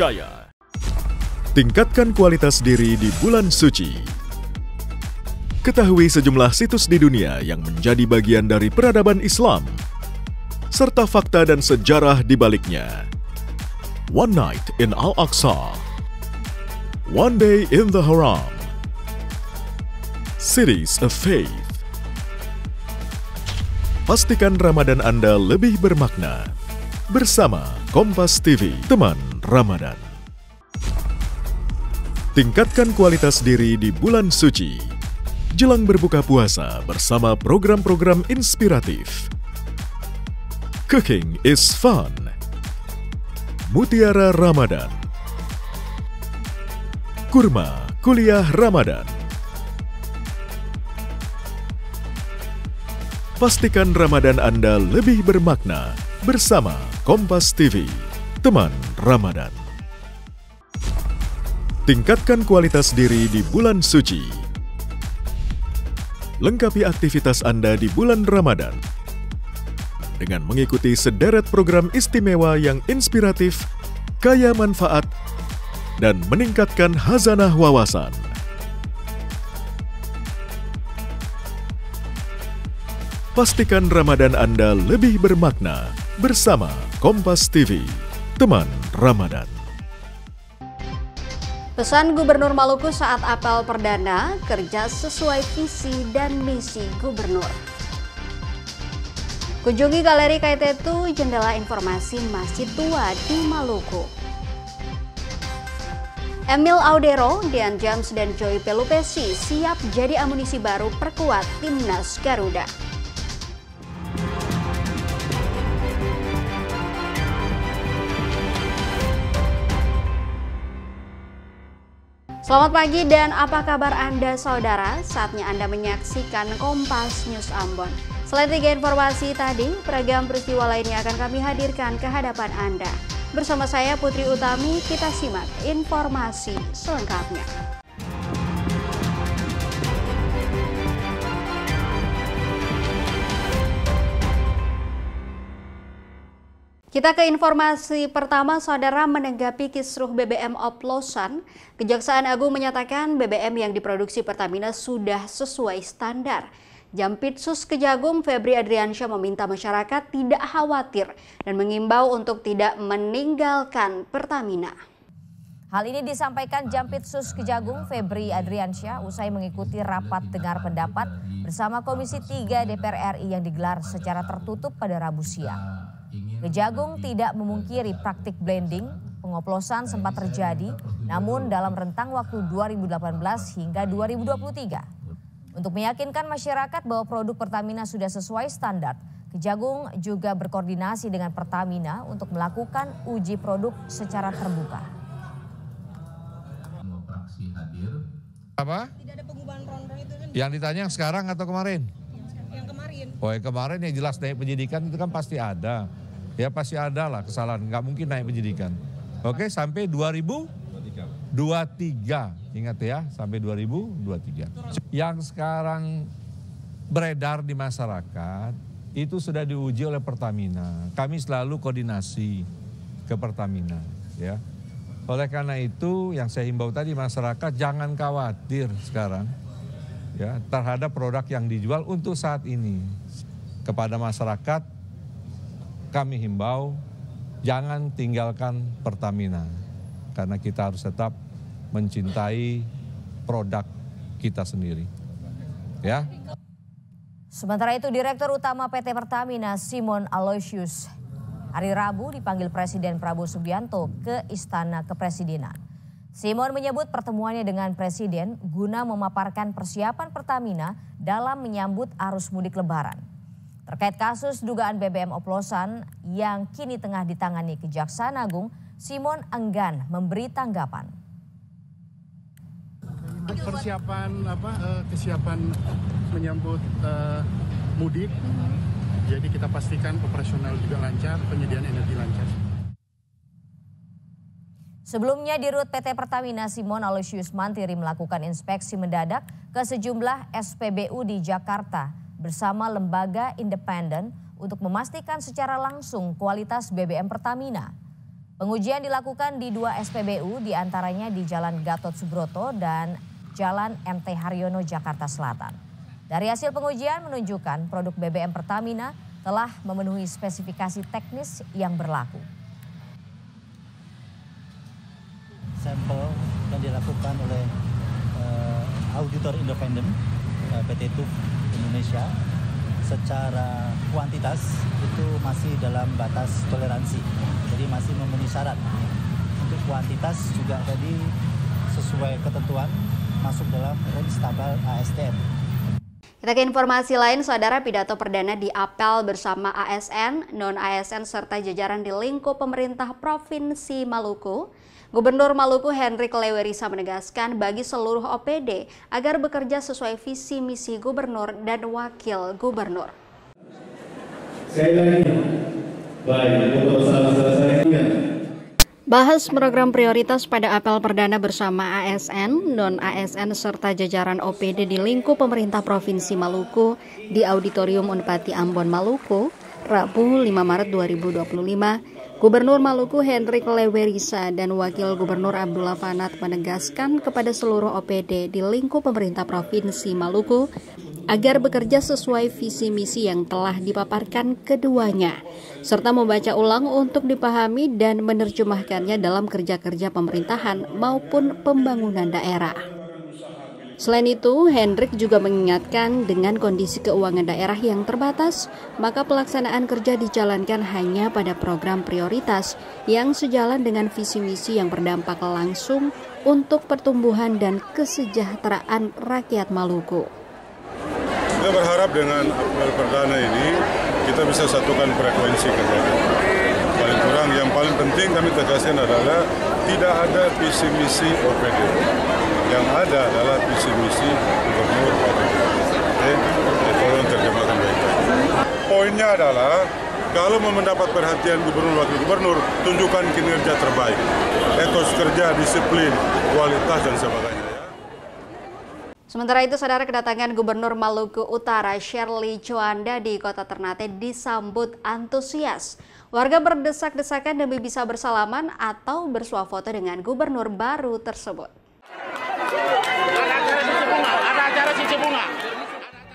terpercaya. Tingkatkan kualitas diri di bulan suci. Ketahui sejumlah situs di dunia yang menjadi bagian dari peradaban Islam, serta fakta dan sejarah di baliknya. One Night in Al-Aqsa, One Day in the Haram, Cities of Faith. Pastikan Ramadan Anda lebih bermakna bersama Kompas TV, teman Ramadan. Tingkatkan kualitas diri di bulan suci. Jelang berbuka puasa bersama program-program inspiratif. Cooking is fun. Mutiara Ramadan. Kurma Kuliah Ramadan. Pastikan Ramadan Anda lebih bermakna bersama Kompas TV, teman Ramadan. Tingkatkan kualitas diri di bulan suci. Lengkapi aktivitas Anda di bulan Ramadan dengan mengikuti sederet program istimewa yang inspiratif, kaya manfaat, dan meningkatkan khazanah wawasan. Pastikan Ramadan Anda lebih bermakna bersama Kompas TV, teman Ramadan. Pesan Gubernur Maluku saat apel perdana, kerja sesuai visi dan misi Gubernur. Kunjungi Galeri Kaitetu, jendela informasi Masjid Tua di Maluku. Emil Audero, Dian James, dan Joy Pelupesi siap jadi amunisi baru perkuat Timnas Garuda. Selamat pagi dan apa kabar Anda saudara? Saatnya Anda menyaksikan Kompas News Ambon. Selain 3 informasi tadi, beragam peristiwa lainnya akan kami hadirkan ke hadapan Anda. Bersama saya Putri Utami, kita simak informasi selengkapnya. Kita ke informasi pertama, saudara. Menanggapi kisruh BBM oplosan, Kejaksaan Agung menyatakan BBM yang diproduksi Pertamina sudah sesuai standar. Jampitsus Kejagung Febri Adriansyah meminta masyarakat tidak khawatir dan mengimbau untuk tidak meninggalkan Pertamina. Hal ini disampaikan Jampitsus Kejagung Febri Adriansyah usai mengikuti rapat dengar pendapat bersama Komisi 3 DPR RI yang digelar secara tertutup pada Rabu siang. Kejagung tidak memungkiri praktik blending, pengoplosan sempat terjadi, namun dalam rentang waktu 2018 hingga 2023. Untuk meyakinkan masyarakat bahwa produk Pertamina sudah sesuai standar, Kejagung juga berkoordinasi dengan Pertamina untuk melakukan uji produk secara terbuka. Apa? Tidak ada pengubahan ronron itu kan? Yang ditanya sekarang atau kemarin? Yang kemarin. Oh, yang kemarin yang jelas naik penyidikan itu kan pasti ada. Ya pasti ada lah kesalahan, nggak mungkin naik penyidikan. Oke, sampai 2023, ingat ya, sampai 2023. Yang sekarang beredar di masyarakat itu sudah diuji oleh Pertamina. Kami selalu koordinasi ke Pertamina, ya. Oleh karena itu yang saya himbau tadi, masyarakat jangan khawatir sekarang ya terhadap produk yang dijual untuk saat ini. Kepada masyarakat kami himbau jangan tinggalkan Pertamina karena kita harus tetap mencintai produk kita sendiri. Ya. Sementara itu Direktur Utama PT Pertamina Simon Aloysius hari Rabu dipanggil Presiden Prabowo Subianto ke Istana Kepresidenan. Simon menyebut pertemuannya dengan Presiden guna memaparkan persiapan Pertamina dalam menyambut arus mudik Lebaran. Terkait kasus dugaan BBM oplosan yang kini tengah ditangani Kejaksaan Agung, Simon enggan memberi tanggapan. Kesiapan menyambut mudik. Jadi kita pastikan operasional juga lancar, penyediaan energi lancar. Sebelumnya di Rut PT Pertamina, Simon Aloysius Mantiri melakukan inspeksi mendadak ke sejumlah SPBU di Jakarta bersama lembaga independen untuk memastikan secara langsung kualitas BBM Pertamina. Pengujian dilakukan di 2 SPBU, diantaranya di Jalan Gatot Subroto dan Jalan MT Haryono, Jakarta Selatan. Dari hasil pengujian menunjukkan produk BBM Pertamina telah memenuhi spesifikasi teknis yang berlaku. Sampel yang dilakukan oleh auditor independen PT TUF Indonesia secara kuantitas itu masih dalam batas toleransi, jadi masih memenuhi syarat. Untuk kuantitas juga tadi sesuai ketentuan masuk dalam range tabel ASTM. Kita ke informasi lain, Saudara. Pidato perdana di apel bersama ASN, non-ASN serta jajaran di lingkup pemerintah Provinsi Maluku. Gubernur Maluku Hendrik Lewerisa menegaskan bagi seluruh OPD agar bekerja sesuai visi misi gubernur dan wakil gubernur. Bahas program prioritas pada apel perdana bersama ASN, non-ASN serta jajaran OPD di lingkup pemerintah Provinsi Maluku di Auditorium Unpati Ambon Maluku, Rabu 5 Maret 2025. Gubernur Maluku Hendrik Lewerisa dan Wakil Gubernur Abdullah Fanat menegaskan kepada seluruh OPD di lingkup pemerintah Provinsi Maluku agar bekerja sesuai visi misi yang telah dipaparkan keduanya, serta membaca ulang untuk dipahami dan menerjemahkannya dalam kerja-kerja pemerintahan maupun pembangunan daerah. Selain itu, Hendrik juga mengingatkan dengan kondisi keuangan daerah yang terbatas, maka pelaksanaan kerja dijalankan hanya pada program prioritas yang sejalan dengan visi misi yang berdampak langsung untuk pertumbuhan dan kesejahteraan rakyat Maluku. Kita berharap dengan apel perdana ini kita bisa satukan frekuensi kerja. Paling kurang yang paling penting kami tegaskan adalah tidak ada visi misi OPD. Yang ada adalah visi misi gubernur wakil gubernur. Tolong terjemahkan baik-baik. Poinnya adalah kalau mau mendapat perhatian gubernur wakil gubernur, tunjukkan kinerja terbaik, etos kerja, disiplin, kualitas dan sebagainya. Sementara itu, Saudara, kedatangan Gubernur Maluku Utara Shirley Juanda di Kota Ternate disambut antusias. Warga berdesak-desakan demi bisa bersalaman atau bersuah foto dengan gubernur baru tersebut.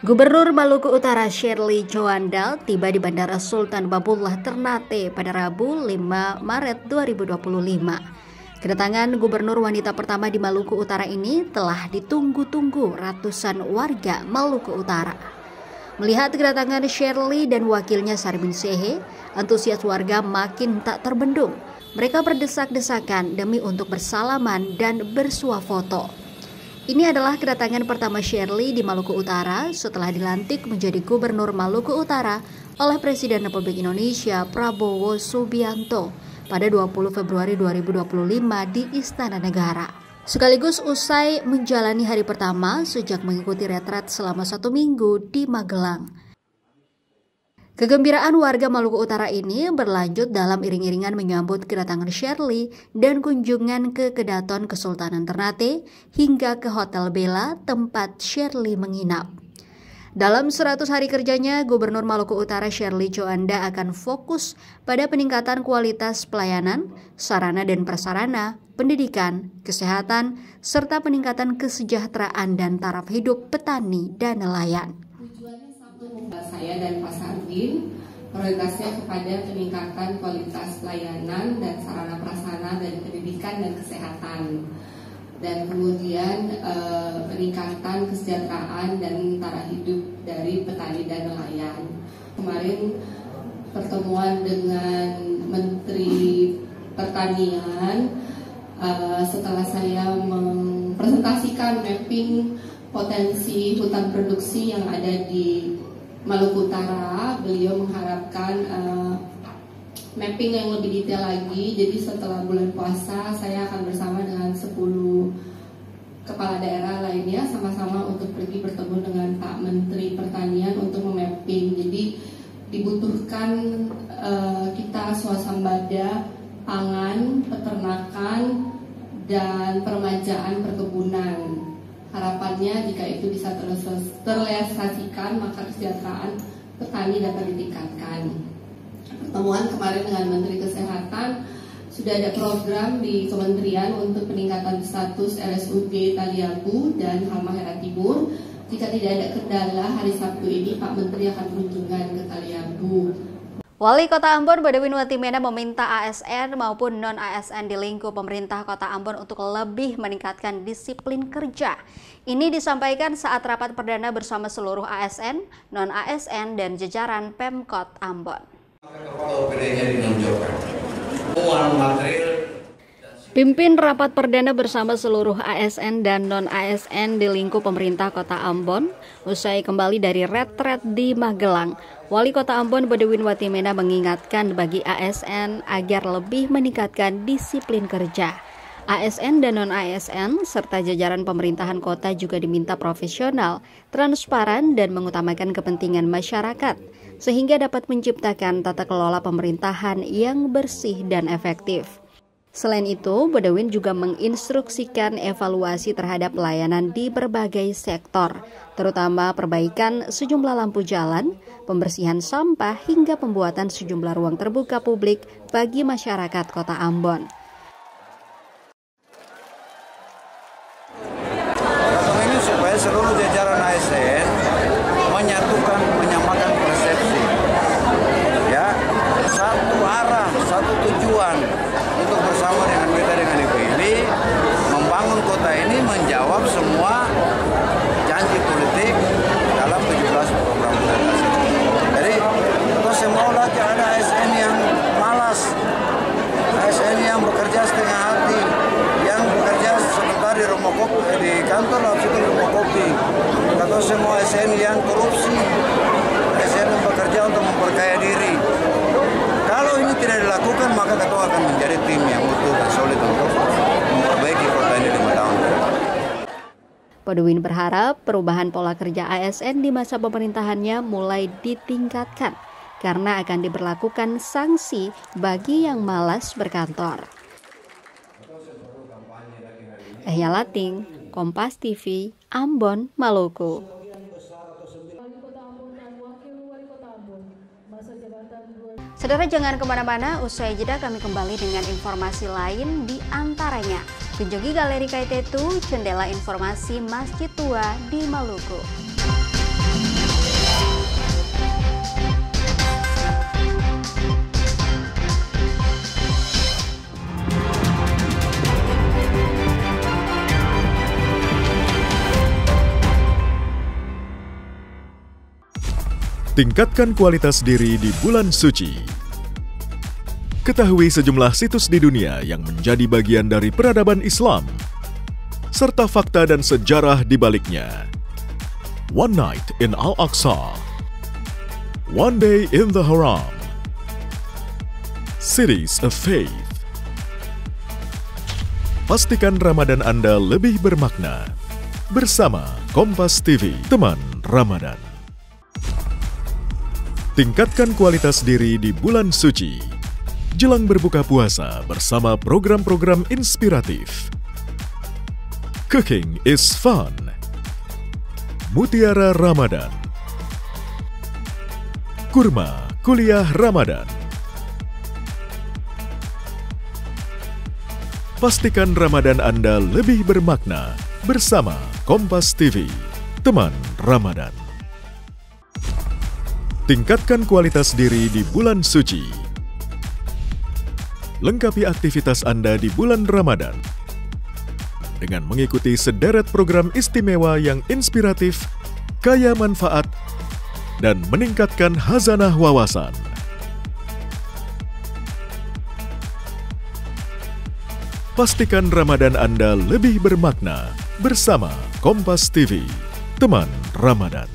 Gubernur Maluku Utara Shirley Juanda tiba di Bandara Sultan Babullah Ternate pada Rabu 5 Maret 2025. Kedatangan gubernur wanita pertama di Maluku Utara ini telah ditunggu-tunggu ratusan warga Maluku Utara. Melihat kedatangan Shirley dan wakilnya Sarmin Sehe, antusias warga makin tak terbendung. Mereka berdesak-desakan demi untuk bersalaman dan bersuah foto. Ini adalah kedatangan pertama Shirley di Maluku Utara setelah dilantik menjadi Gubernur Maluku Utara oleh Presiden Republik Indonesia Prabowo Subianto pada 20 Februari 2025 di Istana Negara. Sekaligus usai menjalani hari pertama sejak mengikuti retret selama 1 minggu di Magelang. Kegembiraan warga Maluku Utara ini berlanjut dalam iring-iringan menyambut kedatangan Shirley dan kunjungan ke Kedaton Kesultanan Ternate hingga ke Hotel Bella tempat Shirley menginap. Dalam 100 hari kerjanya, Gubernur Maluku Utara Shirley Juanda akan fokus pada peningkatan kualitas pelayanan, sarana dan prasarana, pendidikan, kesehatan, serta peningkatan kesejahteraan dan taraf hidup petani dan nelayan. Tujuannya satu, saya dan Pak Sardin, prioritasnya kepada peningkatan kualitas pelayanan dan sarana prasarana dari pendidikan dan kesehatan. Dan kemudian peningkatan kesejahteraan dan taraf hidup dari petani dan nelayan. Kemarin pertemuan dengan Menteri Pertanian setelah saya mempresentasikan mapping potensi hutan produksi yang ada di Maluku Utara, beliau mengharapkan mapping yang lebih detail lagi. Jadi setelah bulan puasa saya akan bersama dengan 10 kepala daerah lainnya sama-sama untuk pergi bertemu dengan Pak Menteri Pertanian untuk memapping. Jadi dibutuhkan kita swasembada pangan, peternakan, dan peremajaan perkebunan. Harapannya jika itu bisa terrealisasikan, maka kesejahteraan petani dapat ditingkatkan. Pertemuan kemarin dengan Menteri Kesehatan Sudah ada program di kementerian untuk peningkatan status RSUD Taliabu dan Halmahera Timur. Jika tidak ada kendala, hari Sabtu ini Pak Menteri akan berkunjungan ke Taliabu. Wali Kota Ambon Badawin Watimena meminta ASN maupun non-ASN di lingkup pemerintah Kota Ambon untuk lebih meningkatkan disiplin kerja. Ini disampaikan saat rapat perdana bersama seluruh ASN, non-ASN, dan jajaran Pemkot Ambon. Pimpin rapat perdana bersama seluruh ASN dan non-ASN di lingkup pemerintah Kota Ambon, usai kembali dari retret di Magelang. Wali Kota Ambon Badawin Watimena mengingatkan bagi ASN agar lebih meningkatkan disiplin kerja. ASN dan non-ASN serta jajaran pemerintahan kota juga diminta profesional, transparan, dan mengutamakan kepentingan masyarakat, sehingga dapat menciptakan tata kelola pemerintahan yang bersih dan efektif. Selain itu, Badawin juga menginstruksikan evaluasi terhadap pelayanan di berbagai sektor, terutama perbaikan sejumlah lampu jalan, pembersihan sampah, hingga pembuatan sejumlah ruang terbuka publik bagi masyarakat Kota Ambon. Ini supaya seluruh jajaran ASN menyatukan, menyamakan persepsi, ya, satu arah, satu tujuan. Untuk bersama dengan kita dengan Ibu Ili membangun kota ini, menjawab semua janji politik dalam 17 program prioritas ini. Jadi kita semua lagi ada ASN yang malas, ASN yang bekerja setengah hati, yang bekerja sebentar di rumah kopi, di kantor langsung di rumah kopi. Atau semua ASN yang korupsi, ASN yang bekerja untuk memperkaya diri. Kalau ini tidak dilakukan, maka ketua akan menjadi tim yang utuh dan solid untuk memperbaiki kota ini 5 tahun. Badawin berharap perubahan pola kerja ASN di masa pemerintahannya mulai ditingkatkan karena akan diberlakukan sanksi bagi yang malas berkantor. Ehya Lating, Kompas TV, Ambon, Maluku. Saudara, jangan kemana-mana, usai jeda kami kembali dengan informasi lain, di antaranya kunjungi Galeri KIT2, jendela informasi Masjid Tua di Maluku. Tingkatkan kualitas diri di bulan suci. Ketahui sejumlah situs di dunia yang menjadi bagian dari peradaban Islam, serta fakta dan sejarah di baliknya. One Night in Al-Aqsa, One Day in the Haram, Cities of Faith. Pastikan Ramadan Anda lebih bermakna bersama Kompas TV, teman Ramadan. Tingkatkan kualitas diri di bulan suci. Jelang berbuka puasa bersama program-program inspiratif. Cooking is fun. Mutiara Ramadan. Kurma Kuliah Ramadan. Pastikan Ramadan Anda lebih bermakna bersama Kompas TV, teman Ramadan. Tingkatkan kualitas diri di bulan suci. Lengkapi aktivitas Anda di bulan Ramadan dengan mengikuti sederet program istimewa yang inspiratif, kaya manfaat, dan meningkatkan khazanah wawasan. Pastikan Ramadan Anda lebih bermakna bersama Kompas TV, teman Ramadan.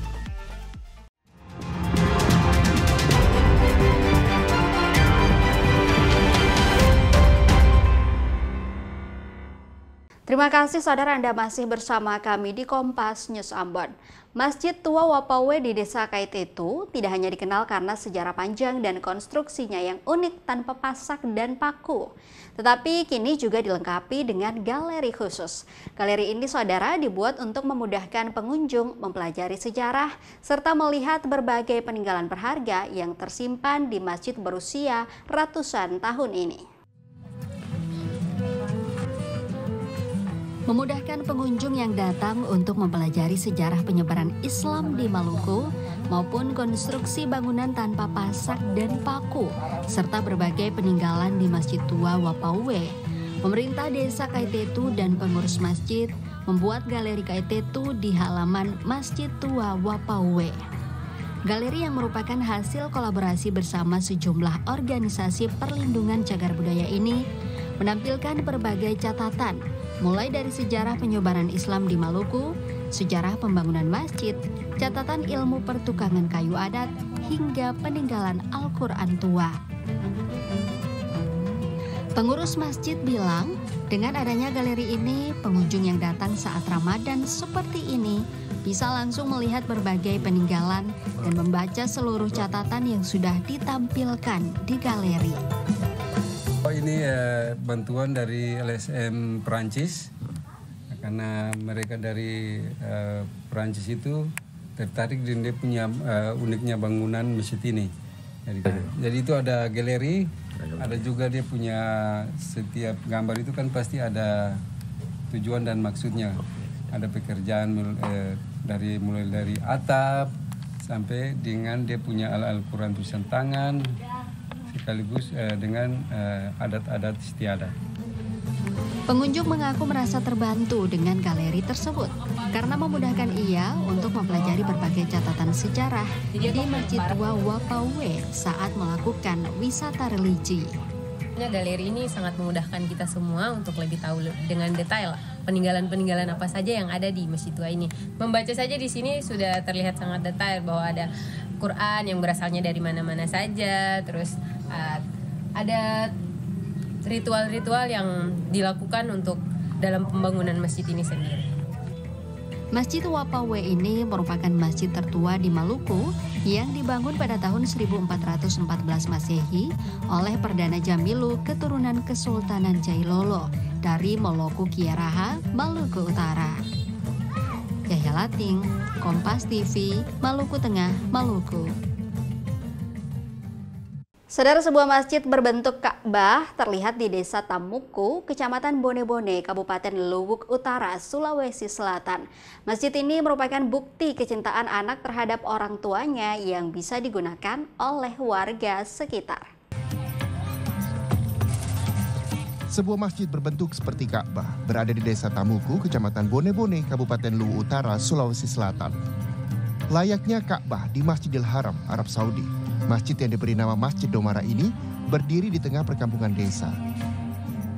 Terima kasih saudara, Anda masih bersama kami di Kompas News Ambon. Masjid Tua Wapawe di Desa KIT2 tidak hanya dikenal karena sejarah panjang dan konstruksinya yang unik tanpa pasak dan paku, tetapi kini juga dilengkapi dengan galeri khusus. Galeri ini saudara dibuat untuk memudahkan pengunjung mempelajari sejarah serta melihat berbagai peninggalan berharga yang tersimpan di masjid berusia ratusan tahun ini. memudahkan pengunjung yang datang untuk mempelajari sejarah penyebaran Islam di Maluku maupun konstruksi bangunan tanpa pasak dan paku, serta berbagai peninggalan di Masjid Tua Wapauwe. Pemerintah Desa Kaitetu dan pengurus masjid membuat galeri Kaitetu di halaman Masjid Tua Wapauwe. Galeri yang merupakan hasil kolaborasi bersama sejumlah organisasi perlindungan cagar budaya ini menampilkan berbagai catatan, mulai dari sejarah penyebaran Islam di Maluku, sejarah pembangunan masjid, catatan ilmu pertukangan kayu adat, hingga peninggalan Al-Quran tua. Pengurus masjid bilang, dengan adanya galeri ini, pengunjung yang datang saat Ramadan seperti ini bisa langsung melihat berbagai peninggalan dan membaca seluruh catatan yang sudah ditampilkan di galeri. Ini bantuan dari LSM Perancis, karena mereka dari Perancis itu tertarik dengan dia punya uniknya bangunan masjid ini. Jadi itu ada galeri, ada juga dia punya setiap gambar itu kan pasti ada tujuan dan maksudnya. Ada pekerjaan mulai dari atap sampai dengan dia punya Al-Quran tulisan tangan, sekaligus dengan adat-adat istiadat. Pengunjung mengaku merasa terbantu dengan galeri tersebut karena memudahkan ia untuk mempelajari berbagai catatan sejarah di Masjid Tua Wapauwe saat melakukan wisata religi. Galeri ini sangat memudahkan kita semua untuk lebih tahu dengan detail peninggalan-peninggalan apa saja yang ada di Masjid Tua ini. Membaca saja di sini sudah terlihat sangat detail bahwa ada Quran yang berasalnya dari mana-mana saja, terus ada ritual-ritual yang dilakukan untuk dalam pembangunan masjid ini sendiri. Masjid Wapauwe ini merupakan masjid tertua di Maluku yang dibangun pada tahun 1414 Masehi oleh Perdana Jamilu keturunan Kesultanan Jailolo dari Moloku Kiaraha, Maluku Utara. Yahya Lating, Kompas TV, Maluku Tengah, Maluku. Saudara, sebuah masjid berbentuk Ka'bah terlihat di Desa Tamuku, Kecamatan Bone-Bone, Kabupaten Luwuk Utara, Sulawesi Selatan. Masjid ini merupakan bukti kecintaan anak terhadap orang tuanya yang bisa digunakan oleh warga sekitar. Sebuah masjid berbentuk seperti Ka'bah berada di Desa Tamuku, Kecamatan Bone-Bone, Kabupaten Luwuk Utara, Sulawesi Selatan. Layaknya Ka'bah di Masjidil Haram, Arab Saudi, masjid yang diberi nama Masjid Domara ini berdiri di tengah perkampungan desa.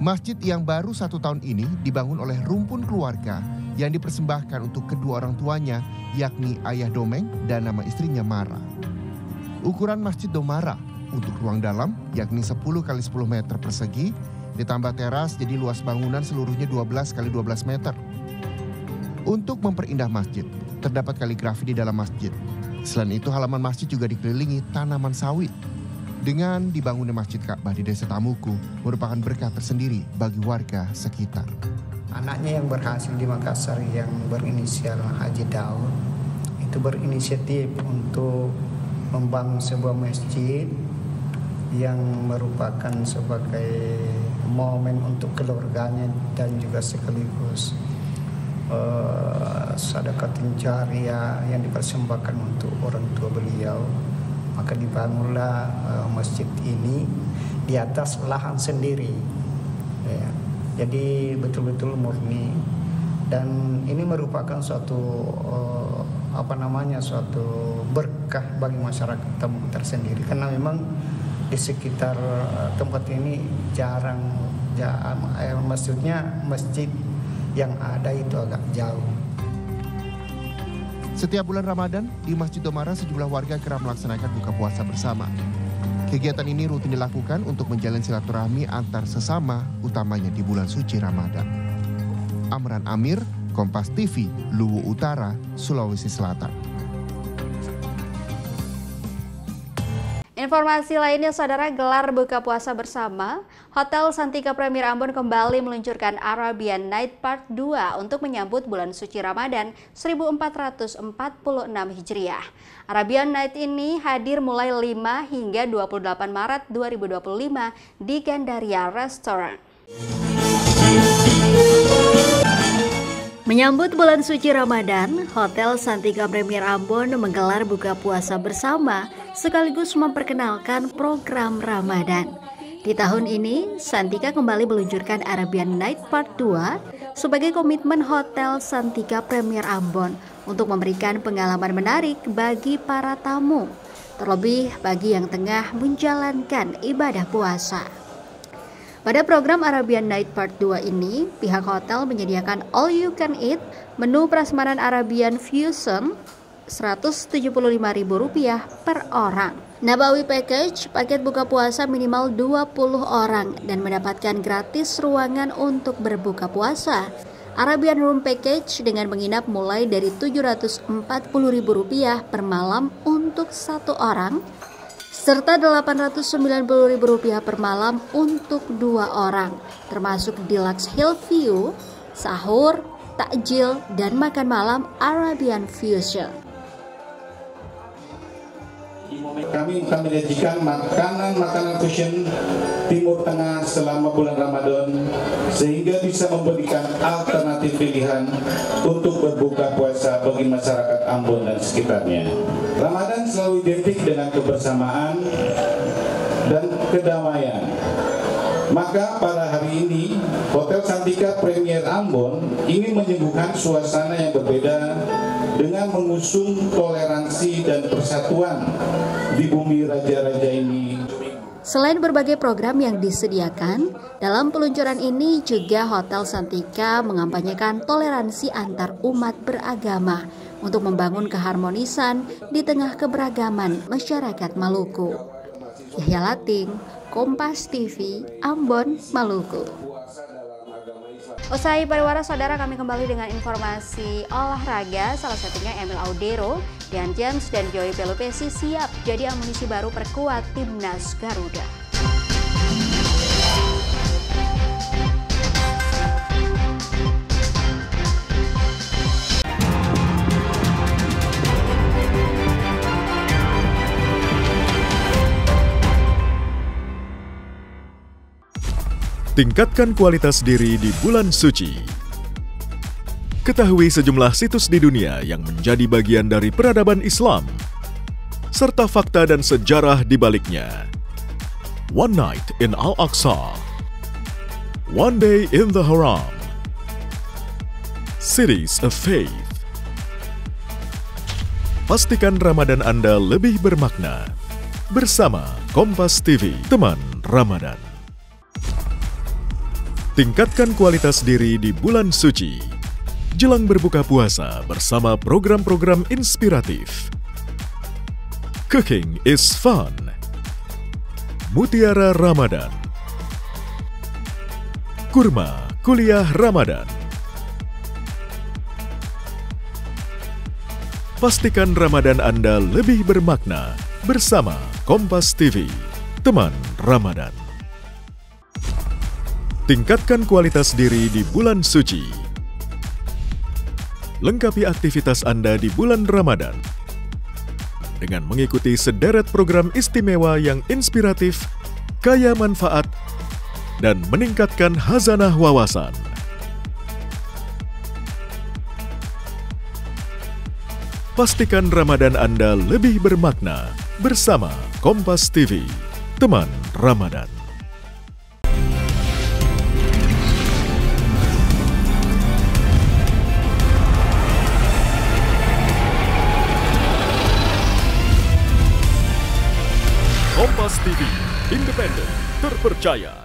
Masjid yang baru 1 tahun ini dibangun oleh rumpun keluarga yang dipersembahkan untuk kedua orang tuanya, yakni Ayah Domeng dan nama istrinya Mara. Ukuran Masjid Domara untuk ruang dalam yakni 10 x 10 meter persegi, ditambah teras jadi luas bangunan seluruhnya 12 x 12 meter. Untuk memperindah masjid, terdapat kaligrafi di dalam masjid. Selain itu, halaman masjid juga dikelilingi tanaman sawit. Dengan dibangunnya Masjid Ka'bah di Desa Tamuku merupakan berkah tersendiri bagi warga sekitar. Anaknya yang berhasil di Makassar yang berinisial Haji Daud itu berinisiatif untuk membangun sebuah masjid yang merupakan sebagai momen untuk keluarganya dan juga sekaligus sedekatin jariyah yang dipersembahkan untuk orang tua beliau. Maka dibangunlah masjid ini di atas lahan sendiri, ya. Jadi betul-betul murni, dan ini merupakan suatu suatu berkah bagi masyarakat Tamuku tersendiri, karena memang di sekitar tempat ini maksudnya masjid yang ada itu agak jauh. Setiap bulan Ramadan, di Masjid Domara sejumlah warga kerap melaksanakan buka puasa bersama. Kegiatan ini rutin dilakukan untuk menjalin silaturahmi antar sesama, utamanya di bulan suci Ramadan. Amran Amir, Kompas TV, Luwu Utara, Sulawesi Selatan. Informasi lainnya, saudara, gelar buka puasa bersama, Hotel Santika Premier Ambon kembali meluncurkan Arabian Night Part 2 untuk menyambut bulan suci Ramadan 1446 Hijriah. Arabian Night ini hadir mulai 5 hingga 28 Maret 2025 di Gandaria Restaurant. Menyambut bulan suci Ramadan, Hotel Santika Premier Ambon menggelar buka puasa bersama sekaligus memperkenalkan program Ramadan. Di tahun ini, Santika kembali meluncurkan Arabian Night Part 2 sebagai komitmen Hotel Santika Premier Ambon untuk memberikan pengalaman menarik bagi para tamu, terlebih bagi yang tengah menjalankan ibadah puasa. Pada program Arabian Night Part 2 ini, pihak hotel menyediakan all you can eat menu prasmanan Arabian Fusion Rp175.000 per orang. Nabawi Package, paket buka puasa minimal 20 orang dan mendapatkan gratis ruangan untuk berbuka puasa. Arabian Room Package dengan menginap mulai dari Rp740.000 per malam untuk satu orang, serta Rp890.000 per malam untuk 2 orang, termasuk Deluxe Hill View, sahur, takjil, dan makan malam Arabian Fusion. Kami akan menyajikan makanan fusion Timur Tengah selama bulan Ramadan, sehingga bisa memberikan alternatif pilihan untuk berbuka puasa bagi masyarakat Ambon dan sekitarnya. Ramadan selalu identik dengan kebersamaan dan kedamaian. Maka pada hari ini, Hotel Santika Premier Ambon ingin menyuguhkan suasana yang berbeda dengan mengusung toleransi dan persatuan di bumi raja-raja ini. Selain berbagai program yang disediakan, dalam peluncuran ini juga Hotel Santika mengampanyekan toleransi antar umat beragama untuk membangun keharmonisan di tengah keberagaman masyarakat Maluku. Yahya Lating, Kompas TV, Ambon, Maluku. Usai pariwara, saudara, kami kembali dengan informasi olahraga. Salah satunya Emil Audero dan James dan Joey Pelupesi siap jadi amunisi baru perkuat timnas Garuda. Tingkatkan kualitas diri di bulan suci. Ketahui sejumlah situs di dunia yang menjadi bagian dari peradaban Islam, serta fakta dan sejarah di baliknya. One Night in Al-Aqsa, One Day in the Haram, Cities of Faith. Pastikan Ramadan Anda lebih bermakna bersama Kompas TV, teman Ramadan. Tingkatkan kualitas diri di bulan suci. Jelang berbuka puasa bersama program-program inspiratif. Cooking is fun. Mutiara Ramadan. Kurma Kuliah Ramadan. Pastikan Ramadan Anda lebih bermakna bersama Kompas TV, teman Ramadan. Tingkatkan kualitas diri di bulan suci. Lengkapi aktivitas Anda di bulan Ramadan dengan mengikuti sederet program istimewa yang inspiratif, kaya manfaat, dan meningkatkan khazanah wawasan. Pastikan Ramadan Anda lebih bermakna bersama Kompas TV, teman Ramadan. Kompas TV, independen, terpercaya.